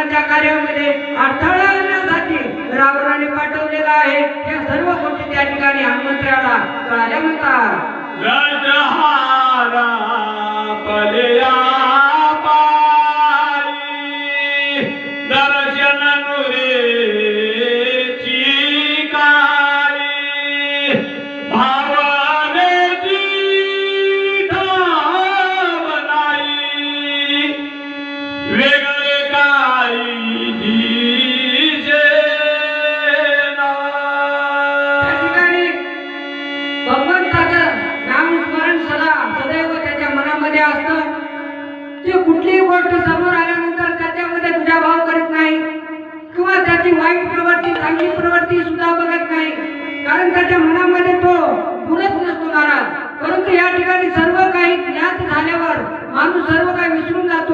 देवाच्या कार्यामध्ये अडथळा आणण्यासाठी रावणाने पाठवलेला आहे। या सर्व गोष्टी त्या ठिकाणी हनुमंतराला कळाल्या म्हणतात। रजहारा पलिया पायी दर्शन नुरेची काळी भावनेची ठावनाई वेगळे काही दिसेना। त्या ठिकाणी भगवंताचं नामस्मरण सदैव त्याच्या मनामध्ये असतं। ते कुठलीही गोष्ट समोर आल्यानंतर त्याच्यामध्ये तुझा भाव करीत नाही किंवा त्याची वाईट प्रवृत्ती चांगली प्रवृत्ती सुद्धा बघत नाही, कारण त्याच्या मनामध्ये तो गुणच नसतो महाराज। परंतु या ठिकाणी सर्व काही ज्ञात झाल्यावर माणूस सर्व काही विसरून जातो।